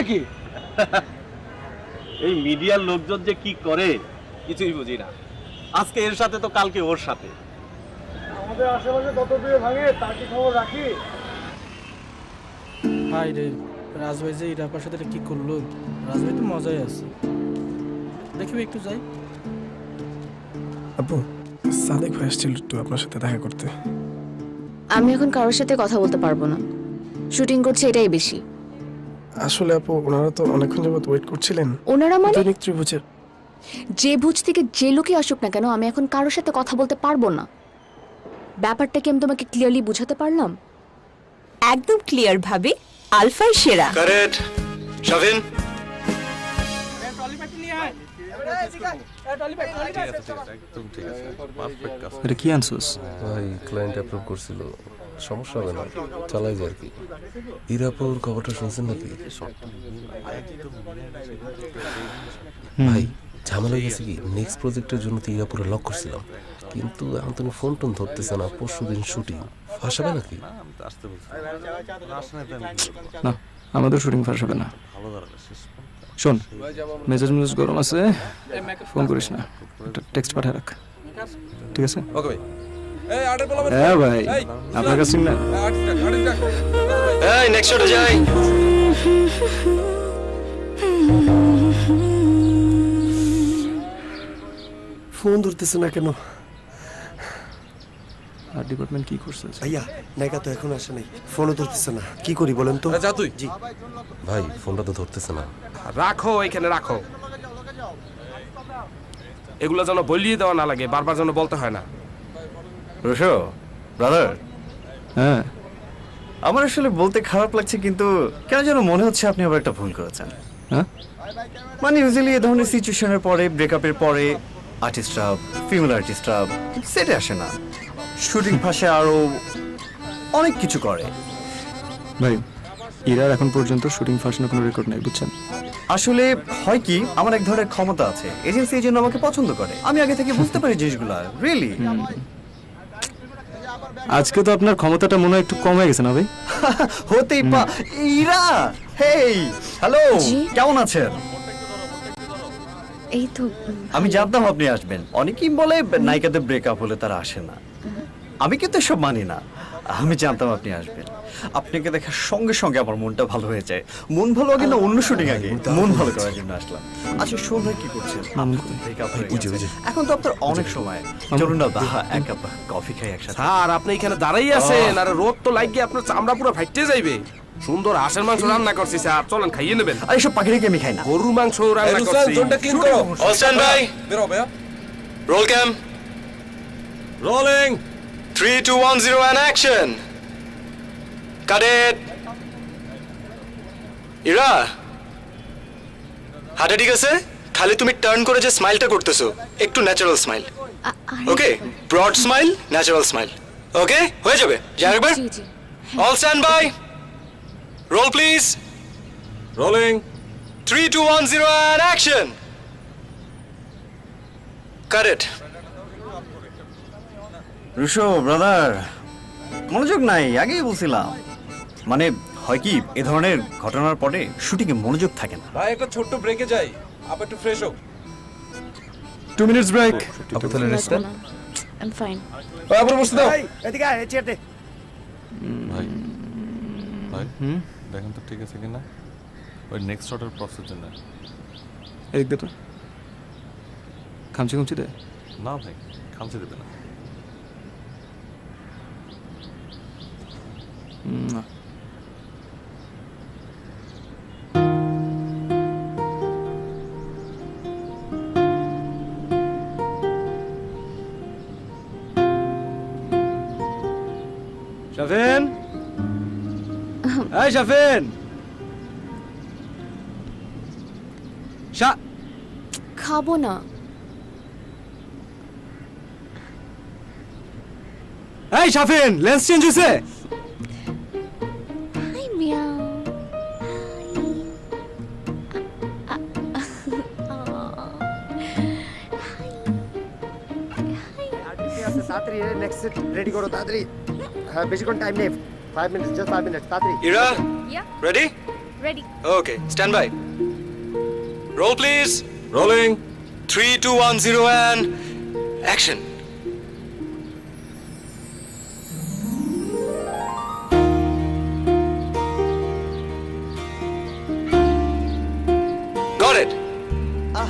নাকি? এই মিডিয়ার লোকজন যে কি করে কিছুই বুঝি না। আজকে এর সাথে তো কালকে ওর সাথে। আমাদের আশেপাশে কত বিয়ে ভাঙে তার কি খবর রাখি? হাই রে, রাজভাই যে ইরাপার সাথে কি করলো? রাজভাই তো মজাই আছে। দেখবি একটু যাই। আপু, সাদেক ভাই আসছিল একটু আপনার সাথে দেখা করতে। আমি এখন কারোর সাথে কথা বলতে পারবো না, শুটিং করছে এটাই বেশি। আসলে আপু, ওনারা তো অনেকক্ষণ যাবত ওয়েট করছিলেন। ওনারা মানে? দৈনিক ত্রিভুজের। যে ভুজ থেকে যে লোকই আসুক না কেন, আমি এখন কারোর সাথে কথা বলতে পারবো না। ব্যাপারটা কি আমি তোমাকে ক্লিয়ারলি বুঝাতে পারলাম? একদম ক্লিয়ার ভাবে আলফাই সেরা। কারেক্ট। শাভিন, এটা কি আনছোস? ভাই ক্লায়েন্ট অ্যাপ্রুভ করছিল, সমস্যা হবে না, চালাই যায় আর কি। ইরাপুর খবরটা শুনছেন নাকি? ভাই ঝামেলা হয়ে গেছে কি, নেক্সট প্রজেক্টের জন্য তো ইরাপুরে লক করছিলাম, কিন্তু এখন তুমি ফোন টোন ধরতেছে না। পরশু দিন শুটিং, ফাঁসাবে নাকি? না, আমাদের শুটিং ফাঁস হবে না। শোন, মেজাজ মেজাজ গরম আছে, ফোন করিস না, একটা টেক্সট পাঠিয়ে রাখ, ঠিক আছে? ওকে ভাই। হ্যাঁ ভাই, আপনার কাছে না। এই নেক্সট শটে যাই। ফোন ধরতেছে না কেন? আর ডিপার্টমেন্ট কি করছে? ভাইয়া, নায়িকা তো এখন আসে নাই, ফোনও ধরতেছে না, কি করি বলেন তো? যা তুই। জি ভাই, ফোনটা তো ধরতেছে না। রাখো এখানে রাখো, এগুলো যেন বলিয়ে দেওয়া না লাগে, বারবার যেন বলতে হয় না। রুশো ব্রাদার, হ্যাঁ আমার আসলে বলতে খারাপ লাগছে, কিন্তু কেন যেন মনে হচ্ছে আপনি আবার একটা ভুল করেছেন। হ্যাঁ, মানে ইউজুয়ালি এই ধরনের সিচুয়েশনের পরে, ব্রেকআপের পরে আর্টিস্টরা, ফিমেল আর্টিস্টরা সেটে আসে না, শুটিং ফাঁসে আরো অনেক কিছু করে। ভাই ইরার এখন পর্যন্ত শুটিং ফাঁসানোর কোনো রেকর্ড নেই, বুঝছেন? আসলে হয় কি, আমার এক ধরনের ক্ষমতা আছে, এজেন্সি এই জন্য আমাকে পছন্দ করে, আমি আগে থেকে বুঝতে পারি জিনিসগুলো। রিয়েলি আজকে তো আপনার ক্ষমতাটা মনে হয় একটু কম হয়ে গেছে না ভাই? হতেই ইরা, হেই হ্যালো, জি। কেমন আছেন? এই তো আমি জানতাম আপনি আসবেন। অনেকেই বলে নায়িকাদের ব্রেকআপ হলে তারা আসে না, আমি কিন্তু এসব মানি না। আমি জানতাম আপনি আসবেন, আপনাকে দেখার সঙ্গে সঙ্গে আমার মনটা ভালো হয়ে যায়। মন ভালো আগে না, অন্য শুটিং আগে মন ভালো করার জন্য আসলাম। আচ্ছা শোন ভাই, কি করছেন? ব্রেকআপ হয়ে গেছে। এখন তো আপনার অনেক সময়, চলুন না এক কাপ কফি খাই একসাথে। স্যার আপনি এখানে দাঁড়াই আছেন, আর রোদ তো লাগিয়ে আপনার চামড়া পুরো ফাইটে যাইবে। সুন্দর হাঁসের মাংস রান্না করছি স্যার, চলেন খাইয়ে নেবেন। আর এসব পাখিকে আমি খাই না। গরুর মাংস রান্না করছি। All stand by. বেরো ভাইয়া। Roll cam. Rolling. 3 2 1 0 and action. Cut it. Ira, হাঁটা ঠিক আছে? খালি তুমি টার্ন করে যে স্মাইলটা করতেছো, একটু natural smile. Okay, broad smile, natural smile. Okay, হয়ে যাবে। যা একবার। জি জি। All stand by. Roll please. Rolling. 3 2 1 0 and action. Cut it. Rusho brother, মনোযোগ নাই, আগেই বলছিলাম। মানে হয় কি, এ ধরনের ঘটনার পরে শুটিং এ মনোযোগ থাকে না। ভাই একটা ছোট্ট ব্রেকে যাই, আবার একটু ফ্রেশ হোক। 2 minutes ব্রেক। আপু তাহলে রেস্ট নেন। I am fine. আবার বসতে দাও। এদিকে আয়, চেয়ার দে। ভাই ভাই দেখেন তো ঠিক আছে কিনা, ওই নেক্সট শটের প্রসেস জন্য। এদিক দে তো, খামচি খামচি দে। না ভাই, খামচি দেবে না। শাফিন, এই শাফিন, খাবো না। এই শাফিন, লেন্স চেঞ্জ হয়েছে। Hi meow. তাড়াতাড়ি নেক্সট সেট রেডি করো, তাড়াতাড়ি। হ্যাঁ, বেশিক্ষণ টাইম নেই, 5 minutes, just 5 minutes, তাড়াতাড়ি। Ira, ready? Ready. Okay, stand by. Roll please. Rolling 3, 2, 1, 0 and action. Got it.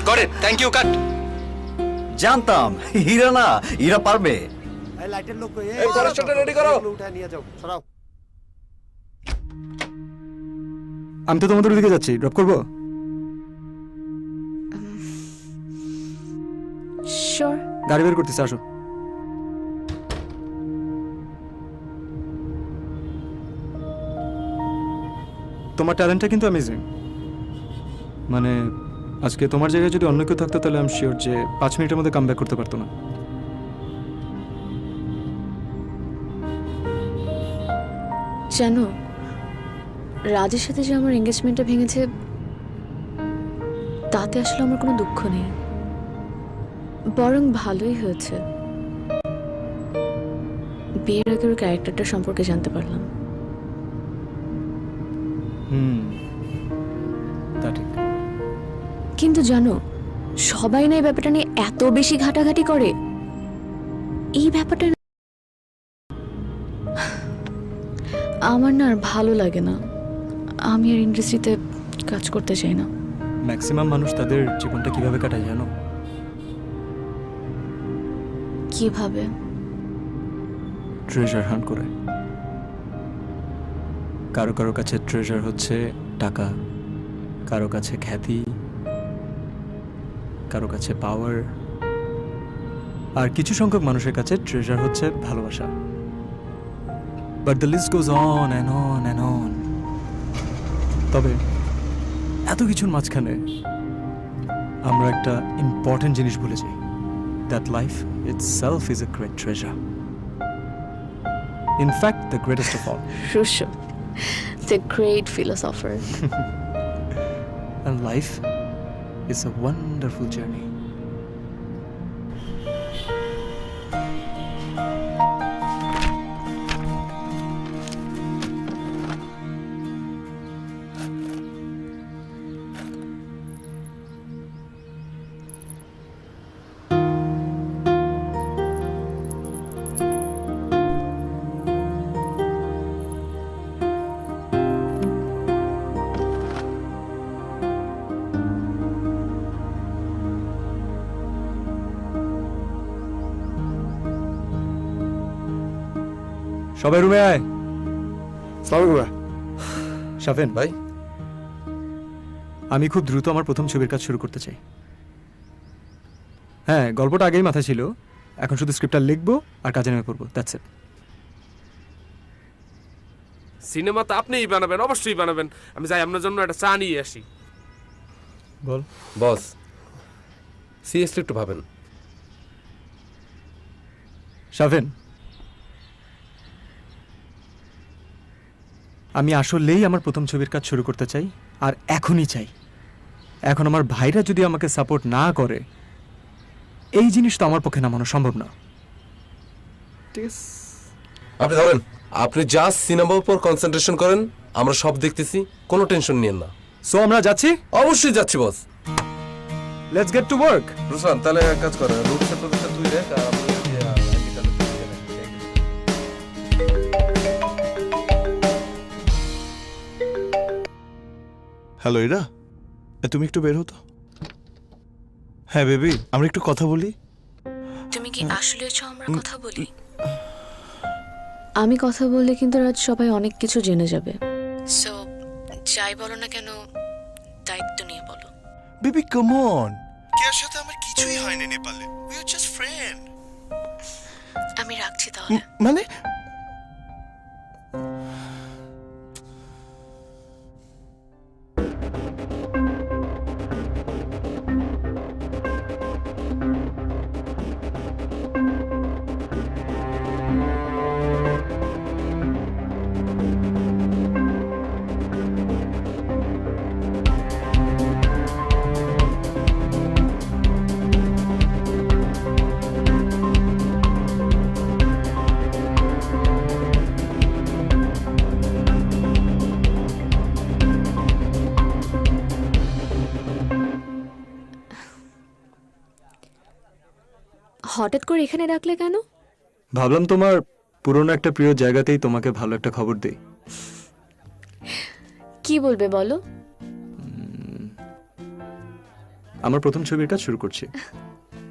Got it. Thank you. Cut. জানতাম হীরা না, হীরা পারবে। এই লাইটের লোক কই? এই ফরেস্টটা রেডি করো। উঠায় নিয়ে যাও, সরাও। আমি তো তোমাদের ওদিকে যাচ্ছি, ড্রপ করবো? শিওর। গাড়ি বের করতেছে, আসো। তোমার ট্যালেন্টটা কিন্তু অ্যামেজিং। মানে আজকে তোমার জায়গায় যদি অন্য কেউ থাকতো তাহলে আমি শিওর যে 5 মিনিটের মধ্যে কাম ব্যাক করতে পারতো না। জানো, রাজের সাথে যে আমার এঙ্গেজমেন্টটা ভেঙেছে তাতে আসলে আমার কোনো দুঃখ নেই, বরং ভালোই হয়েছে। বিয়ের আগে ওর ক্যারেক্টারটা সম্পর্কে জানতে পারলাম। তা ঠিক। কিন্তু জানো, সবাই না এই ব্যাপারটা নিয়ে এত বেশি ঘাটাঘাটি করে। এই ব্যাপারটা আমার না আর ভালো লাগে না। আমি আর ইন্ডাস্ট্রিতে কাজ করতে চাই না। ম্যাক্সিমাম মানুষ তাদের জীবনটা কিভাবে কাটায় জানো? কিভাবে? ট্রেজার হান্ট করে। কারো কারো কাছে ট্রেজার হচ্ছে টাকা, কারো কাছে খ্যাতি, কারো কাছে পাওয়ার, আর কিছু সংখ্যক মানুষের কাছে ট্রেজার হচ্ছে ভালোবাসা। But the list goes on and on and on. তবে এত কিছুর মাঝখানে আমরা একটা ইম্পর্টেন্ট জিনিস ভুলে যাই, that life itself is a great treasure. In fact, the greatest of all. Rusho, the great philosopher. And life is a wonderful journey. সবাই রুমে আয়। সালাম আলাইকুম। শাফিন ভাই, আমি খুব দ্রুত আমার প্রথম ছবির কাজ শুরু করতে চাই। হ্যাঁ, গল্পটা আগেই মাথায় ছিল, এখন শুধু স্ক্রিপ্টটা লিখবো আর কাজে নেমে পড়বো, দ্যাটস ইট। সিনেমা তো আপনিই বানাবেন, অবশ্যই বানাবেন। আমি যাই আপনার জন্য একটা চা নিয়ে আসি। বল বস, সিরিয়াসলি একটু ভাবেন। শাফিন, আমি আসলেই আমার প্রথম ছবির কাজ শুরু করতে চাই, আর এখনই চাই। এখন আমার ভাইরা যদি আমাকে সাপোর্ট না করে, এই জিনিস তো আমার পক্ষে নামানো সম্ভব না। ঠিক আছে, আপনি ধরেন, আপনি জাস্ট সিনেমার উপর কনসেন্ট্রেশন করেন, আমরা সব দেখতেছি, কোনো টেনশন নিয়েন না। সো আমরা যাচ্ছি? অবশ্যই যাচ্ছি boss. Let's get to work. Rusman, তাহলে এক কাজ করে রুটসের প্রজেক্টটা তুই দেখ, আর আমি হ্যালো ইরা, তুমি একটু বের হতো? হ্যাঁ বেবি, আমরা একটু কথা বলি। তুমি কি আসলে চাও আমরা কথা বলি? আমি কথা বললে কিন্তু রাজ সবাই অনেক কিছু জেনে যাবে। সো যাই বলো না কেন, দায়িত্ব নিয়ে বলো। বেবি কাম অন, কেয়ার সাথে আমার কিছুই হয়নি নেপালে, উই আর জাস্ট ফ্রেন্ড। আমি রাখছি তাহলে। মানে হঠাৎ করে এখানে ডাকলে কেন? ভাবলাম তোমার পুরনো একটা প্রিয় জায়গাতেই তোমাকে ভালো একটা খবর দেই। কি বলবে বলো? আমার প্রথম ছবির কাজ শুরু করছি।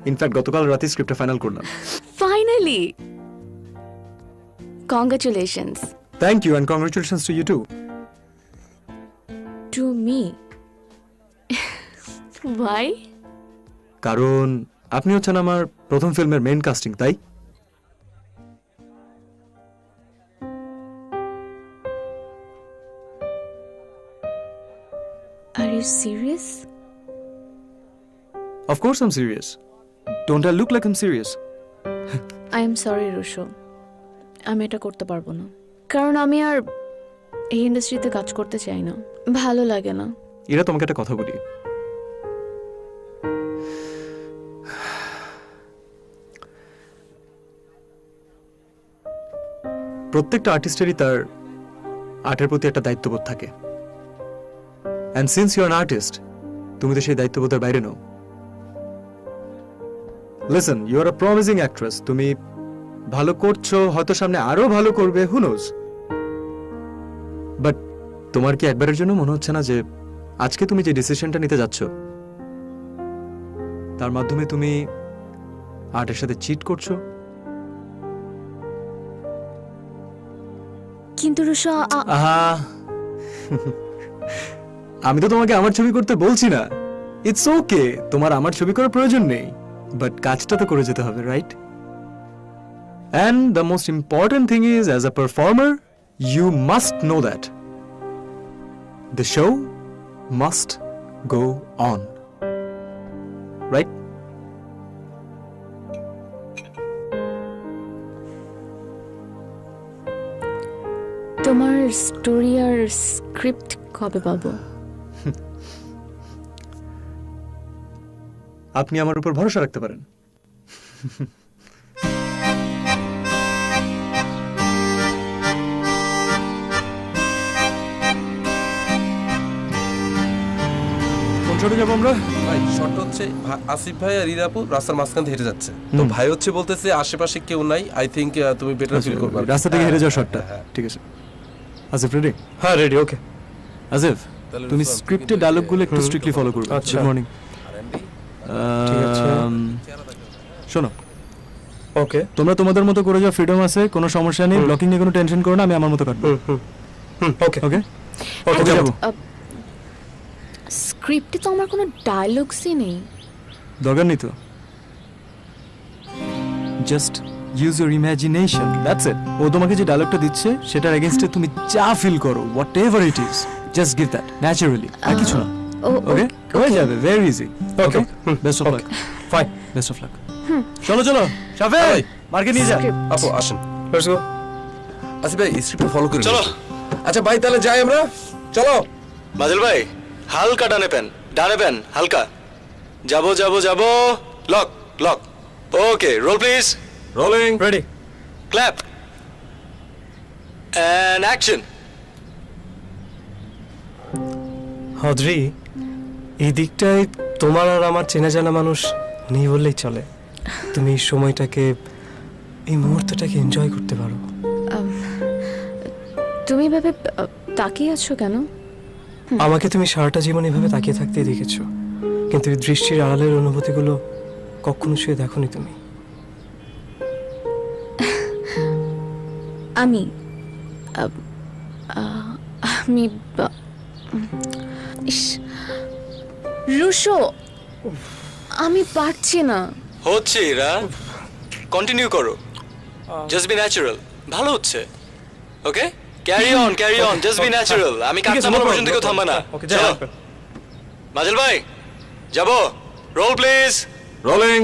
ইনফ্যাক্ট গতকাল রাতে স্ক্রিপ্টটা ফাইনাল করলাম। Finally, congratulations. Thank you and congratulations to you too. To me? Why? কারণ আপনি হচ্ছেন আমার প্রথম ফিল্মের মেইন কাস্টিং, তাই। Are you serious? Of course I'm serious. Don't I look like I'm serious? I am sorry Rusho, আমি এটা করতে পারবো না। কারণ আমি আর এই ইন্ডাস্ট্রিতে কাজ করতে চাই না, ভালো লাগে না। এরা তোমাকে একটা কথা বলি, প্রত্যেকটা আর্টিস্টেরই তার আর্টের প্রতি একটা দায়িত্ববোধ থাকে। And since you are an artist, তুমি তো সেই দায়িত্ববোধের বাইরে নও। Listen, you are a promising actress, তুমি ভালো করছো, হয়তো সামনে আরো ভালো করবে, হু নোজ। বাট তোমার কি একবারের জন্য মনে হচ্ছে না যে আজকে তুমি যে ডিসিশনটা নিতে যাচ্ছ তার মাধ্যমে তুমি আর্টের সাথে চিট করছো? কিন্তু রুশো, আহা, আমি তো তোমাকে আমার ছবি করতে বলছি না। ইটস ওকে, তোমার আমার ছবি করার প্রয়োজন নেই, বাট কাজটা তো করে যেতে হবে, right? And the most important thing is, as a performer you must know that the show must go on, right? তোমার স্টোরি আর স্ক্রিপ্ট কবে পাবো? আপনি আমার উপর ভরসা রাখতে পারেন। কোন শটে যাবো আমরা? ভাই শর্ট হচ্ছে আসিফ ভাই আর ইরাপু রাস্তার মাঝখান থেকে হেঁটে যাচ্ছে, তো ভাই হচ্ছে বলতেছে আশেপাশে কেউ নাই, আই থিংক তুমি বেটার ফিল করবে রাস্তা থেকে হেঁটে যাওয়া শটটা, ঠিক আছে। আসিফ রেডি? হ্যাঁ রেডি, ওকে। আসিফ, তুমি স্ক্রিপ্টের ডায়লগগুলো একটু স্ট্রিক্টলি ফলো করবে। আচ্ছা। Good morning. ঠিক আছে। শোনো, ওকে। তোমরা তোমাদের মতো করে যাও, ফ্রিডম আছে, কোনো সমস্যা নেই, ব্লকিং নিয়ে কোনো টেনশন করো না, আমি আমার মতো কাটবো। ওকে ওকে ওকে, যাবো। স্ক্রিপ্টে তো আমার কোনো ডায়লগসই নেই। দরকার নেই তো, just use your imagination, that's it. ও তোমাকে যে ডায়লগটা দিচ্ছে সেটার এগেইনস্টে তুমি যা ফিল করো, whatever it is, just give that naturally, আর কিছু না। ওকে, হয়ে যাবে, very easy. Okay, best of luck. Fine, best of luck. চলো চলো শাফেল, মার্কে নিয়ে যা। আপু আসেন, লেটস গো। আসিফ ভাই স্ক্রিপ্ট ফলো করে চলো। আচ্ছা ভাই তাহলে যাই আমরা, চলো। বাদল ভাই হালকা ডানে পেন, ডানে পেন হালকা। যাবো যাবো যাবো, lock lock. Okay, roll please. Rolling, ready, clap and action. হদ্রি, এই দিকটায় তোমার আর আমার চেনা জানা মানুষ নেই বললেই চলে। তুমি এই সময়টাকে, এই মুহূর্তটাকে এনজয় করতে পারো। তুমি এভাবে তাকিয়ে আছো কেন? আমাকে তুমি সারাটা জীবন এভাবে তাকিয়ে থাকতেই দেখেছো, কিন্তু এই দৃষ্টির আড়ালের অনুভূতিগুলো কখনো শুয়ে দেখোনি তুমি। আমি ইস, রুশো, আমি পারছি না। হচ্ছে এরা, কন্টিনিউ করো, জাস্ট বি ন্যাচারাল, ভালো হচ্ছে। Okay, carry on carry on, just be natural. আমি কাজ নামানো পর্যন্ত কেউ থামবে না। চলো মাজেল ভাই, যাবো। Roll please. Rolling,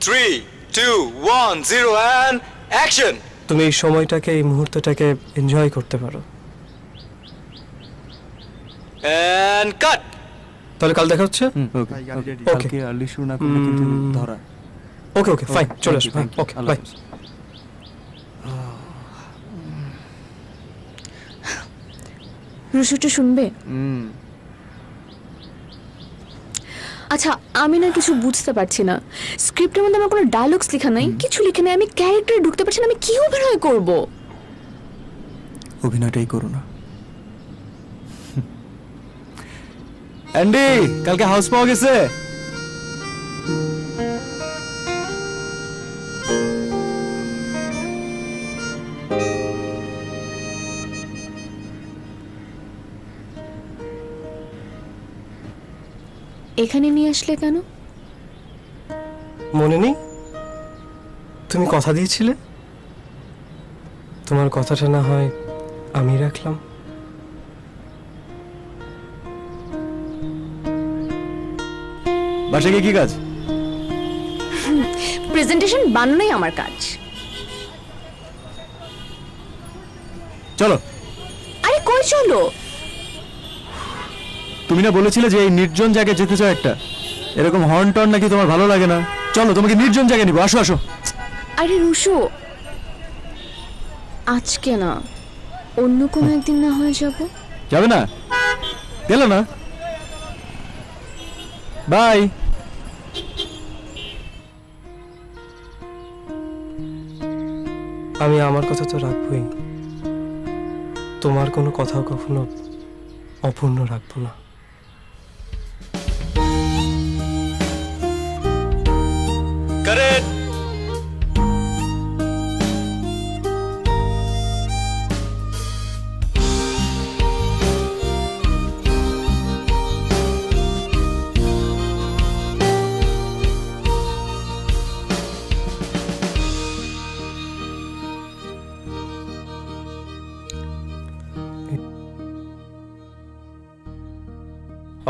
3 2 1 0 and action. তুমি এই সময়টাকে, এই মুহূর্তটাকে এনজয় করতে পারো। And cut. তাহলে কাল দেখা হচ্ছে। ওকে ওকে, আর্লি শুরু না করলে কিন্তু ধরা। ওকে ওকে, ফাইন, চলে আসো। ওকে, বাই। রুশোটা শুনবে? আচ্ছা আমি না কিছু বুঝতে পারছি না, স্ক্রিপ্টের মধ্যে আমার কোনো ডায়লগস লেখা নাই, কিছু লেখা নাই, আমি ক্যারেক্টারে ঢুকতে পারছি না, আমি কি অভিনয় করব? অভিনয়টাই করো না। অ্যান্ডি, কালকে হাউস পাওয়া গেছে? এখানে নিয়ে আসলে কেন? মনে নেই তুমি কথা দিয়েছিলে? তোমার কথাটা না হয় আমি রাখলাম। বাসায় গিয়ে কি কাজ? প্রেজেন্টেশন বানানোই আমার কাজ। চলো। আরে কই চলো? তুমি না বলেছিলে যে এই নির্জন জায়গায় যেতে চাও একটা, এরকম হর্ন টর্ন নাকি তোমার ভালো লাগে না? চলো তোমাকে নির্জন জায়গায় নিবো, আসো আসো। আরে রুশো, আজকে না, অন্য কোনো একদিন না হয়ে যাব। যাবে না? গেল না, বাই। আমি আমার কথা তো রাখবই, তোমার কোনো কথাও কখনো অপূর্ণ রাখবো না। কারেক্ট।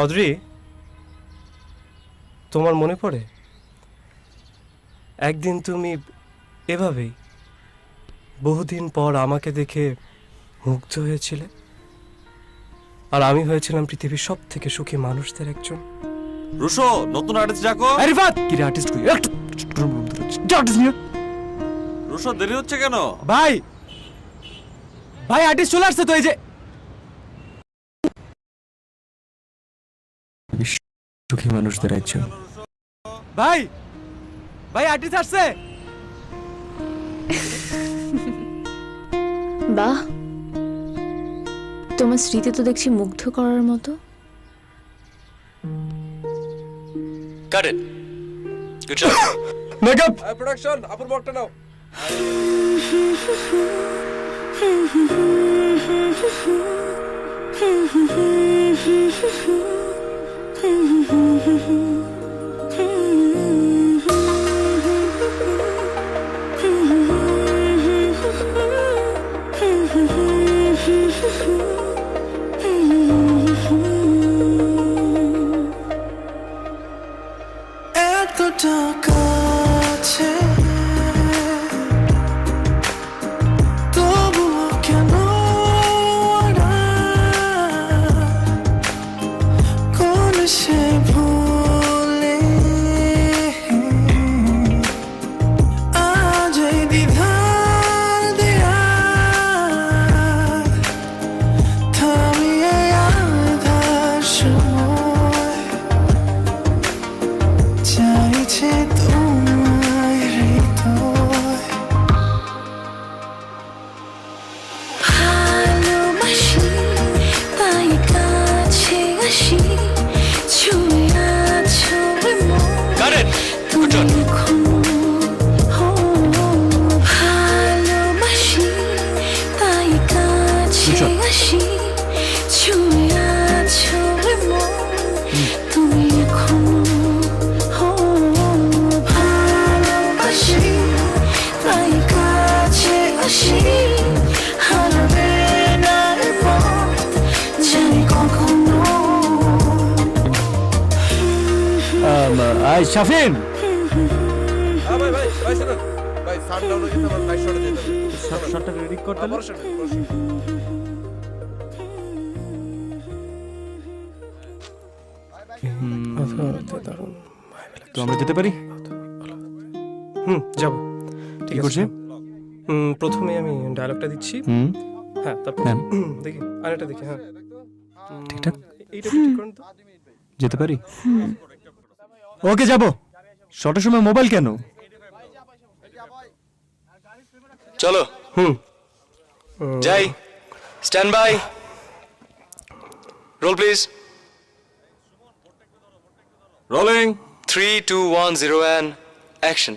অদ্রি, তোমার মনে পড়ে একদিন তুমি এভাবেই বহুদিন পর আমাকে দেখে মুগ্ধ হয়েছিলে, আর আমি হয়েছিলাম পৃথিবীর সব থেকে সুখী মানুষদের একজন। রুশো, নতুন আর্টিস্ট ডাকো। রিফাত, কি রে আর্টিস্ট কই? একটু আর্টিস্ট নিয়ে। রুশো, দেরি হচ্ছে কেন? ভাই ভাই আর্টিস্ট চলে আসছে তো, এই যে সুখী মানুষদের একজন। ভাই ভাই আর্টিস্ট আসছে। বাহ, তোমার স্মৃতি তো দেখছি মুগ্ধ করার মতো। Got it. Good job. Makeup production, আপুর বকটা নাও। এতটা কাছে তবুও কেন কোন সে ভুলে আজ এই দ্বিধার দেয়া থামিয়ে আধার সময় চাইছে তোমায় হৃদয়। ভালোবাসি তাই কাছে আসি, ছুঁয়ে আছো মন তুমি এখনো। ভালোবাসি তাই কাছে আসি, ছুঁয়ে আছো মন তুমি এখনো। ভালোবাসি তাই কাছে আসি, হারাবে না মন জানি কখনো। আই শাফিন, ভাই ভাই ভাই শুনুন ভাই, সাউন্ড ডাউন হয়ে গেছে, আমার ভাই শর্টে যেতে হবে। শর্টটা রেডি করতে হবে। তো আমরা যেতে পারি? যাবো। ঠিক করছি? আছে, প্রথমে আমি ডায়লগটা দিচ্ছি, হ্যাঁ তারপর দেখি আরেকটা দেখি। হ্যাঁ ঠিকঠাক এইটা ঠিক করুন তো। যেতে পারি? ওকে যাব শর্টের সময় মোবাইল কেন? চলো যাই। Stand by, roll please. Rolling 3 2 1 0 and action.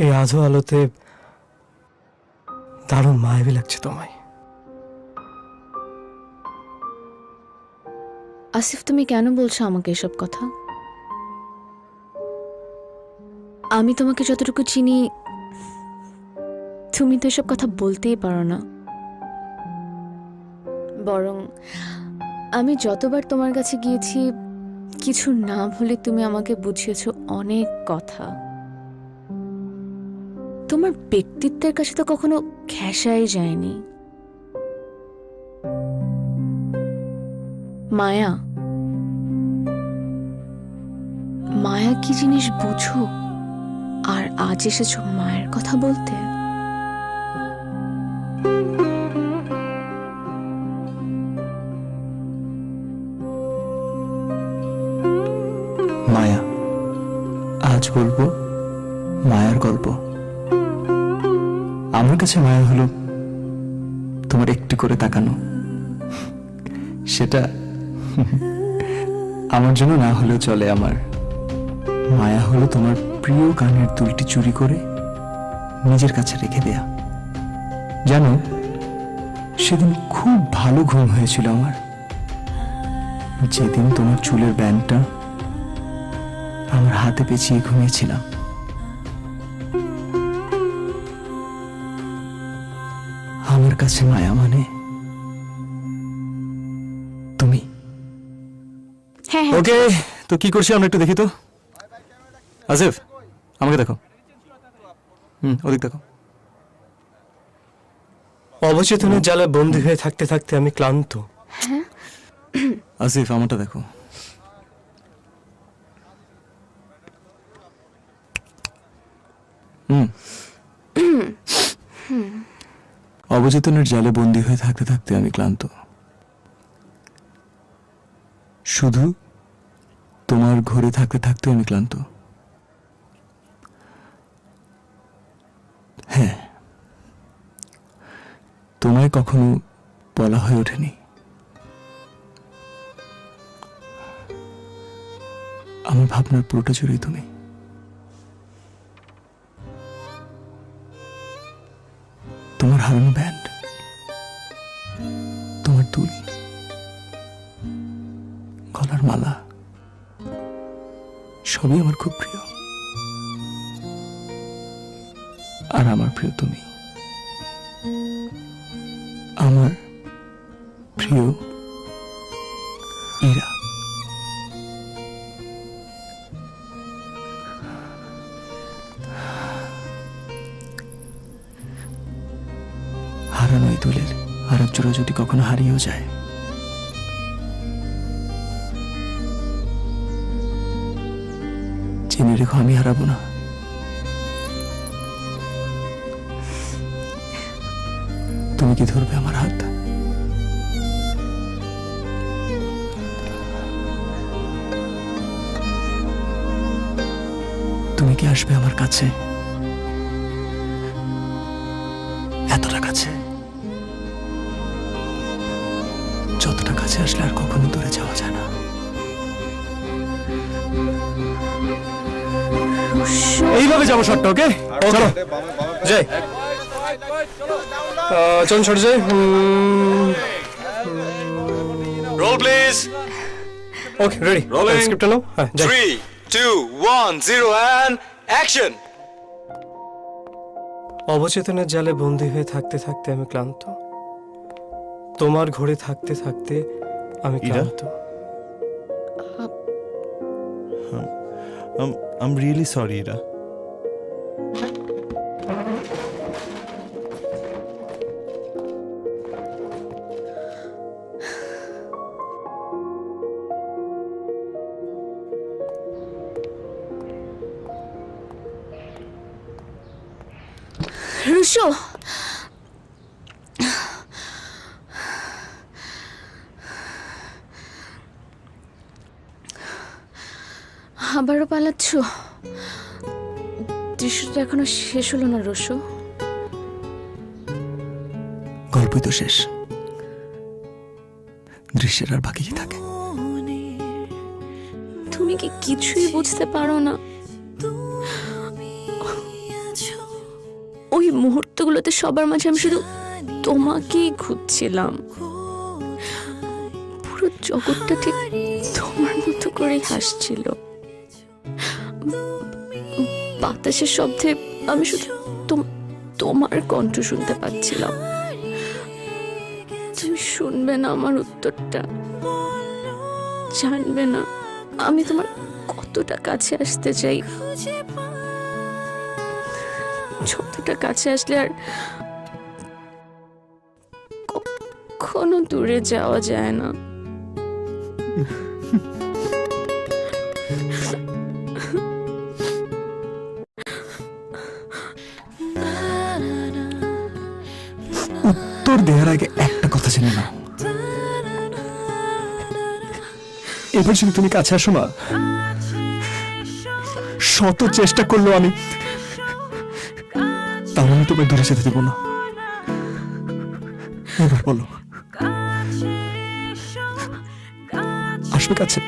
এই আজো আলোতে দারুণ মায়াবী লাগছে তোমায়। আসিফ, তুমি কেন বলছো আমাকে এসব কথা? আমি তোমাকে যতটুকু চিনি, তুমি তো এসব কথা বলতেই পারো না। বরং আমি যতবার তোমার কাছে গিয়েছি, কিছু না বলে তুমি আমাকে বুঝিয়েছো অনেক কথা। তোমার ব্যক্তিত্বের কাছে তো কখনো ঘেঁষাই যায়নি। মায়া, মায়া কি জিনিস বুঝো, আর আজ এসেছো মায়ের কথা বলতে। মায়া, আজ বলবো মায়ার গল্প। আমার কাছে মায়া হলো তোমার একটু করে তাকানো। সেটা আমার জন্য না হলেও চলে। আমার মায়া হলো তোমার প্রিয় গানের দুলটি চুরি করে নিজের কাছে রেখে দেয়া। জানো, সেদিন খুব ভালো ঘুম হয়েছিল আমার, যেদিন তোমার চুলের ব্যান্ডটা আমার হাতে পেঁচিয়ে ঘুমিয়েছিলাম। আমার কাছে মায়া মানে তুমি। ওকে, তো কি করছি আমরা একটু দেখি তো। আসিফ, আমাকে দেখো। ওদিক দেখো। অবচেতনের জ্বালা বন্দী হয়ে থাকতে থাকতে আমি ক্লান্ত। আসিফ, আমারটা দেখো। অবচেতনের জালে বন্দী হয়ে থাকতে থাকতে আমি ক্লান্ত। শুধু তোমার ঘরে থাকতে থাকতে আমি ক্লান্ত। হ্যাঁ, তোমায় কখনো বলা হয়ে ওঠেনি। আমার ভাবনার পুরোটা জুড়েই তুমি। তোমার হারানো ব্যান্ড, তোমার দুল, গলার মালা, সবই আমার খুব প্রিয়। আর আমার প্রিয় তুমি, আমার প্রিয় ইরা। হারানো এই দুলের আর এক জোড়া যদি কখনো হারিয়েও যায়, জেনে রেখো আমি হারাবো না। তুমি কি ধরবে আমার হাত? তুমি কি আসবে আমার কাছে? এতটা কাছে, যতটা কাছে আসলে আর কখনো দূরে যাওয়া যায় না। এইভাবে যাবো শটটা। ওকে, চলো যাই। চল সরে যাই। Roll please. Okay, ready. Rolling. স্ক্রিপ্টটা নাও। হ্যাঁ, যাই। 3 2 1 0 and অ্যাকশন। অবচেতনের জালে বন্দী হয়ে থাকতে থাকতে আমি ক্লান্ত। তোমার ঘরে থাকতে থাকতে আমি ক্লান্ত। I'm really sorry, Ira. Russo, আবারও পালাচ্ছ? দৃশ্যটা এখনো শেষ হলো না রসো। গল্পই তো শেষ, দৃশ্যের আর বাকি কি থাকে? তুমি কি কিছুই বুঝতে পারো না? ওই মুহূর্তগুলোতে সবার মাঝে আমি শুধু তোমাকেই খুঁজছিলাম। পুরো জগৎটা ঠিক তোমার মতো করে হাসছিল। বাতাসের শব্দে আমি শুধু তোমার কণ্ঠ শুনতে পাচ্ছিলাম। তুমি শুনবে না আমার উত্তরটা, জানবে না আমি তোমার কতটা কাছে আসতে চাই, যতটা কাছে আসলে আর কখনো দূরে যাওয়া যায় না। উত্তর দেওয়ার আগে একটা কথা জেনে নাও, এবার যদি তুমি কাছে আসো না, শত চেষ্টা করলেও আমি তোমায় দূরে যেতে দেবো না। এবার বলো, আসবে কাছে?